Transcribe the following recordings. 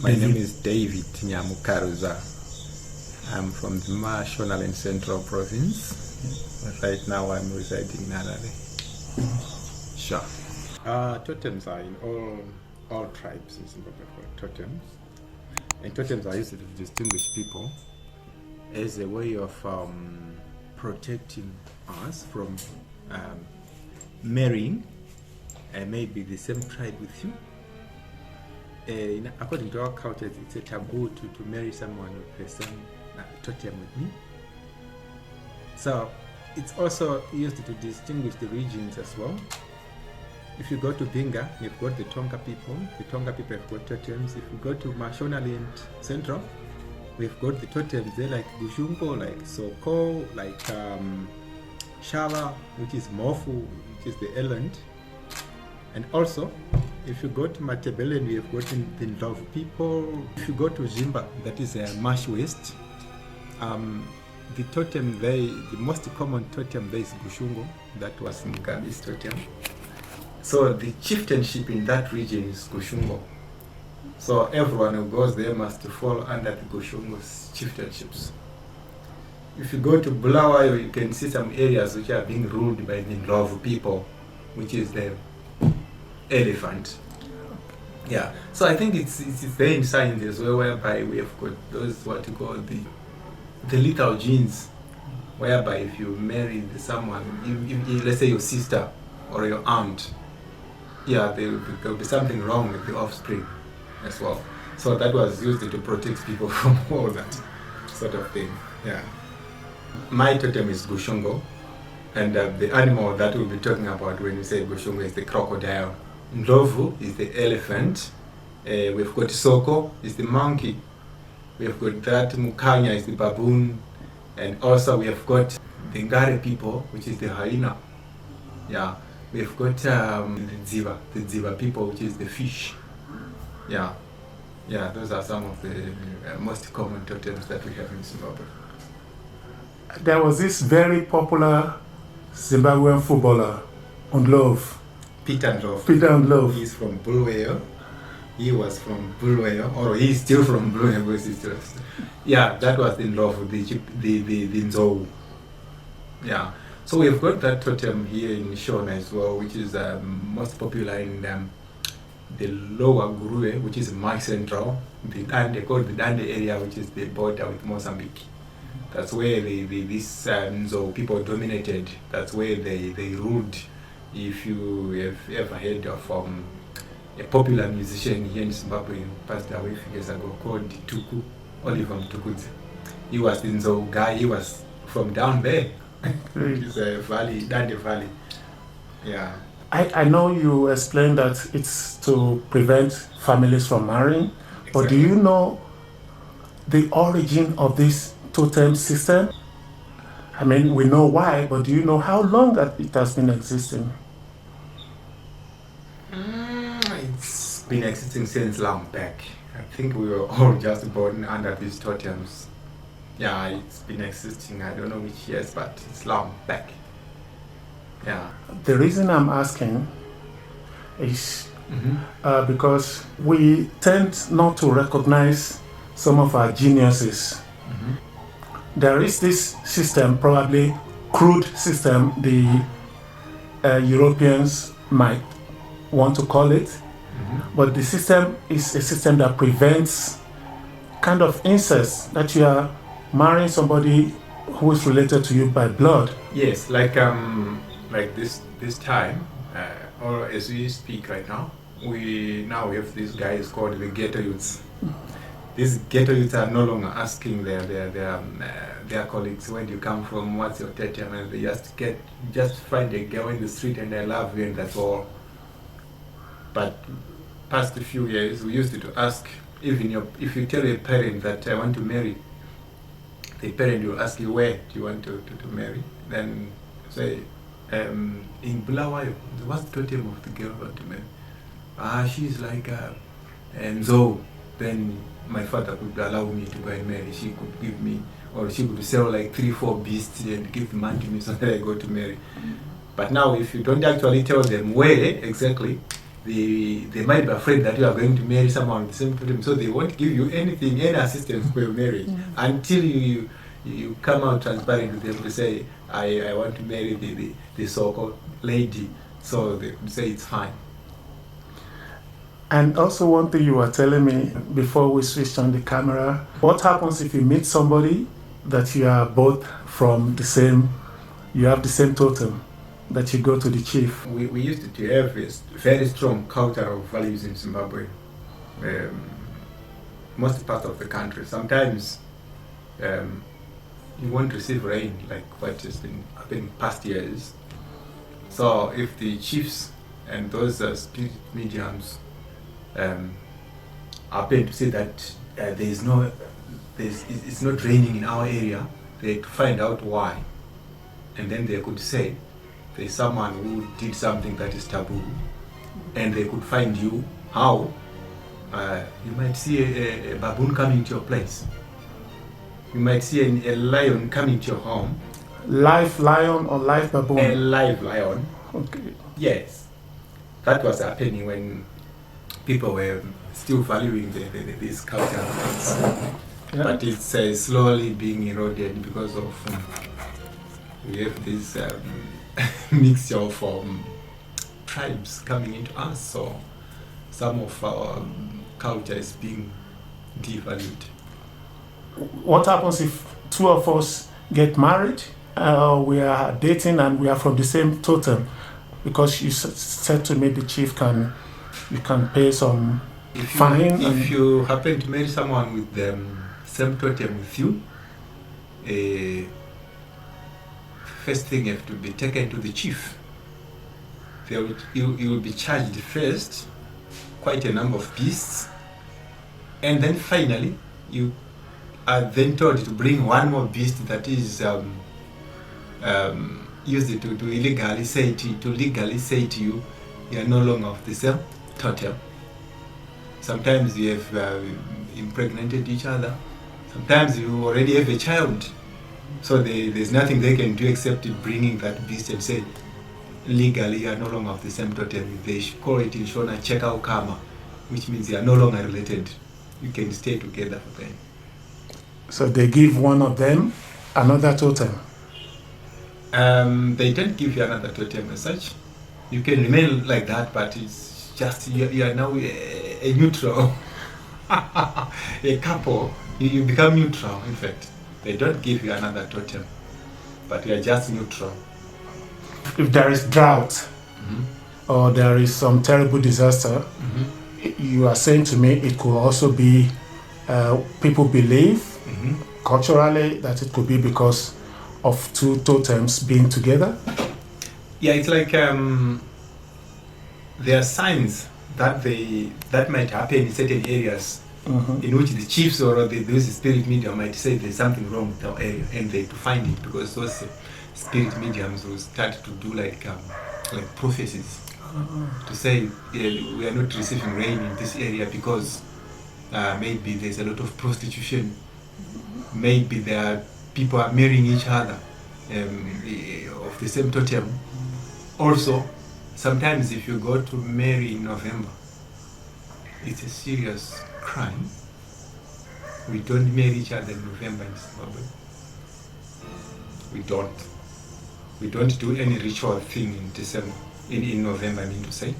My name is David Nyamukaruza. I'm from the Shona and Central Province. Right now I'm residing in Harare. Sure. Totems are in all tribes in Zimbabwe for totems. And totems are used to distinguish people as a way of protecting us from marrying maybe the same tribe with you. According to our culture, it's a taboo to marry someone with the same totem with me. So it's also used to distinguish the regions as well. If you go to Binga, you've got the Tonga people. The Tonga people have got totems. If you go to Shona and Central, we've got the totems. They're like Gushungo, like Soko, like Shala, which is Mofu, which is the eland. And also, if you go to Matebele, we have got the Ndlovu people. If you go to Zimba, that is Marsh West, the totem there, the most common totem there is Gushungo. That was Mugabe's totem. So the chieftainship in that region is Gushungo. So everyone who goes there must fall under the Gushungo's chieftainships. If you go to Bulawayo, you can see some areas which are being ruled by the Ndlovu people, which is the elephant. Yeah, so I think it's there in science as well, whereby we have got those what you call the lethal genes, whereby if you marry someone, let's say your sister or your aunt, yeah, there'll be something wrong with the offspring as well. So that was used to protect people from all that sort of thing. Yeah. My totem is Gushungo, and the animal that we'll be talking about when we say Gushungo is the crocodile. Ndlovu is the elephant. We've got Soko is the monkey. We've got that Mukanya is the baboon, and also we have got the Ngare people, which is the hyena. Yeah, we've got the Ziva people, which is the fish. Yeah, those are some of the most common totems that we have in Zimbabwe. There was this very popular Zimbabwean footballer, Ndlovu. Peter Ndlovu. He's from Bulawayo. He was from Bulawayo, or he's still from Bulawayo. Yeah, that was the Ndlovu, the Nzou. Yeah. So we've got that totem here in Shona as well, which is most popular in the lower Gurue, which is my central, they call the Dande area, which is the border with Mozambique. That's where these Nzou people dominated. That's where they ruled. If you have ever heard of a popular musician here in Zimbabwe, passed away a few years ago, called Tuku, Oliver Mtukudzi. He was the Nzou guy. He was from down there. It's a valley, Dande Valley. Yeah. I know you explained that it's to prevent families from marrying, exactly. But do you know the origin of this totem system? I mean, we know why, but do you know how long that it has been existing? It's been existing since long back. I think we were all just born under these totems. Yeah, it's been existing, I don't know which years, but it's long back. Yeah. The reason I'm asking is because we tend not to recognize some of our geniuses. There is this system, probably crude system, the Europeans might want to call it, but the system is a system that prevents kind of incest, that you are marrying somebody who is related to you by blood. Yes, like this time, or as we speak right now, we have these guys called the ghetto youths. These ghetto youths are no longer asking their colleagues, where do you come from, what's your totem, and they just find a girl in the street and I love you and that's all. But past a few years, we used to ask, even if you tell a parent that I want to marry, the parent will ask you, where do you want to marry? Then say, in Bulawayo, what's the totem of the girl I want to marry? She's like Nzou. Then my father could allow me to go and marry. She could give me, or she could sell like 3-4 beasts and give the man to me so that I go to marry. But now if you don't actually tell them where exactly, they might be afraid that you are going to marry someone with the same totem, so they won't give you anything, any assistance for your marriage until you come out transparent with them to say, I want to marry the so-called lady, so they would say it's fine. And also one thing you were telling me before we switched on the camera, what happens if you meet somebody that you are both from the same, you have the same totem, that you go to the chief? We used to have a very strong cultural values in Zimbabwe, most part of the country. Sometimes you won't receive rain like what has been happening past years. So if the chiefs and those spirit mediums happen to say that it's not raining in our area, they to find out why, and then they could say there's someone who did something that is taboo, and they could find you how. You might see a baboon coming to your place. You might see a lion coming to your home. Live lion or live baboon? A live lion. Okay. Yes. That was happening when people were still valuing these cultural things. Yeah. But it's slowly being eroded because of we have this mixture of tribes coming into us, so some of our culture is being devalued. What happens if two of us get married? We are dating and we are from the same totem, because you said to me the chief can pay some fine. If you happen to marry someone with the same totem with you, first thing you have to be taken to the chief. You will be charged first quite a number of beasts, and then finally you are then told to bring one more beast that is used to legally say to you, you are no longer of the same totem. Sometimes you have impregnated each other. Sometimes you already have a child. So there's nothing they can do except bringing that beast and say, legally you are no longer of the same totem. They call it in Shona Chekau Karma, which means you are no longer related. You can stay together for them. So they give one of them another totem? They don't give you another totem as such. You can remain like that, but it's just you are now a neutral. A couple, you become neutral, in fact. They don't give you another totem, but you are just neutral. If there is drought or there is some terrible disaster, you are saying to me it could also be, people believe culturally that it could be because of two totems being together? Yeah, it's like there are signs that might happen in certain areas in which the chiefs or those spirit medium might say there's something wrong with our area, and they to find it, because those spirit mediums will start to do like prophecies to say we are not receiving rain in this area because maybe there's a lot of prostitution, maybe there are people are marrying each other of the same totem. Also, sometimes if you go to marry in November, it's a serious crime. We don't marry each other in November in Zimbabwe. We don't do any ritual thing in December, in November, I mean to say.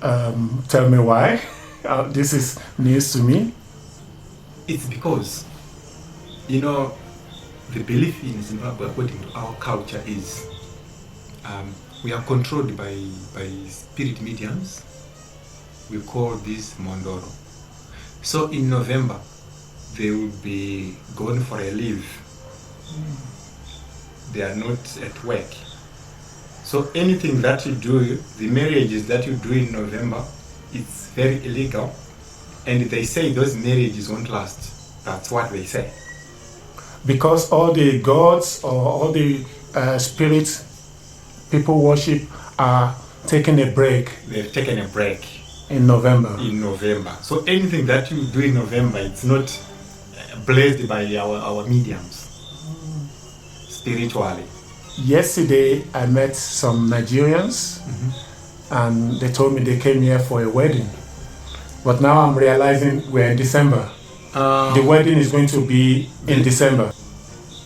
Tell me why. This is news to me. It's because, the belief in Zimbabwe, according to our culture, is we are controlled by spirit mediums. We call this Mhondoro. So in November, they will be going for a leave. They are not at work. So anything that you do, the marriages that you do in November, it's very illegal. And they say those marriages won't last. That's what they say. Because all the gods or all the spirits people worship are taking a break. They've taken a break. In November. In November. So anything that you do in November, it's not blessed by our mediums spiritually. yesterday I met some Nigerians, and they told me they came here for a wedding. But now I'm realizing we're in December. The wedding is going to be in December.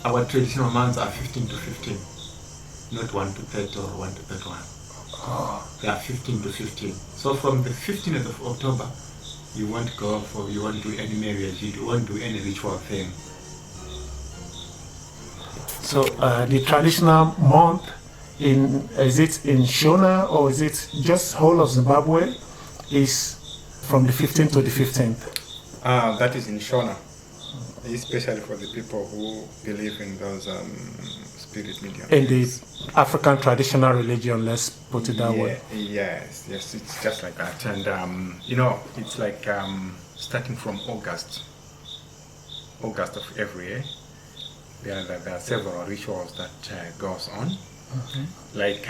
Our traditional months are 15 to 15, not 1 to 30 or 1 to 31. They are 15 to 15. So from the 15th of October, you won't go for, you won't do any marriage, you won't do any ritual thing. So the traditional month, is it in Shona or is it just whole of Zimbabwe, is from the 15th to the 15th? That is in Shona, especially for the people who believe in those spirit medium. In the African traditional religion, let's put it that way. Yes, it's just like that. And it's like starting from August of every year, there are several rituals that goes on. Okay. Like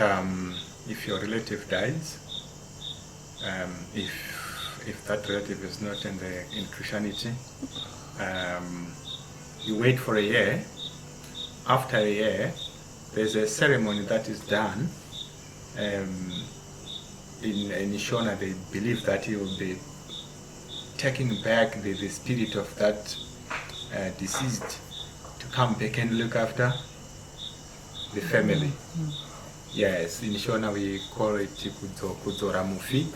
if your relative dies, if that relative is not in Christianity, you wait for a year. After a year, there's a ceremony that is done. In Shona, they believe that you will be taking back the spirit of that deceased to come back and look after the family. Yes, in Shona we call it kudzora mufi,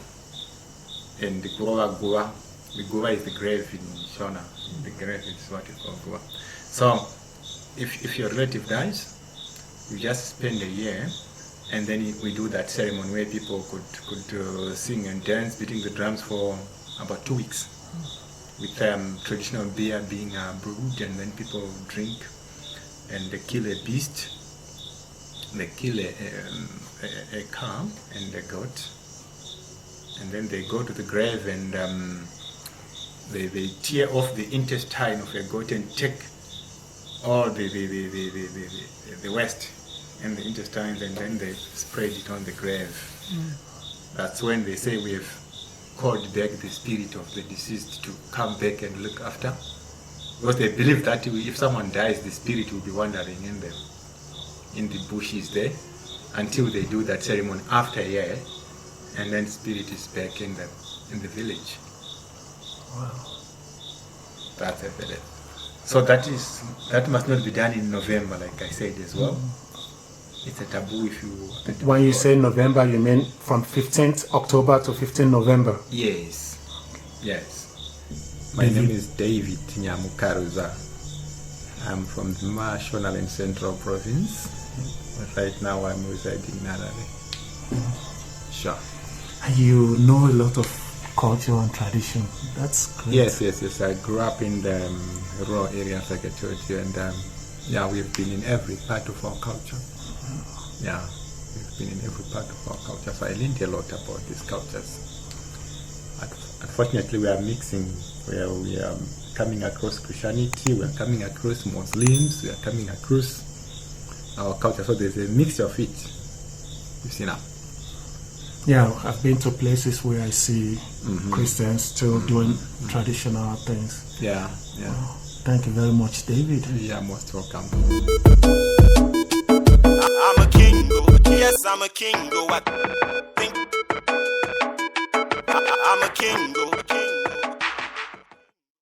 and the guva is the grave in Shona. The grave is what is called guva. So if your relative dies, you just spend a year, and then we do that ceremony where people could sing and dance, beating the drums for about 2 weeks, with traditional beer being brewed, and then people drink, and they kill a beast. They kill a cow and a goat, and then they go to the grave and they tear off the intestine of a goat and take all the waste and the intestines, and then they spread it on the grave. That's when they say we've called back the spirit of the deceased to come back and look after, because they believe that if someone dies, the spirit will be wandering in the bushes there until they do that ceremony after a year, and then spirit is back in the village. Wow. That's a belief. So that must not be done in November, like I said as well. It's a taboo if you... When you say November, you mean from 15th October to 15th November? Yes. My name is David Nyamukaruza. I'm from the Shona Central Province, but right now I'm residing in Harare. Sure. And you know a lot of culture and tradition. That's great. Yes. I grew up in the rural areas, like I told you, and we've been in every part of our culture. Yeah, we've been in every part of our culture, so I learned a lot about these cultures. Unfortunately, we are mixing, where we are coming across Christianity, we are coming across Muslims, we are coming across our culture, so there's a mixture of it, you see now. Yeah, I've been to places where I see Christians still doing traditional things. Yeah. Wow. Thank you very much, David. Yeah, most welcome. I'm a king, yes, I'm a king, I think I'm a king,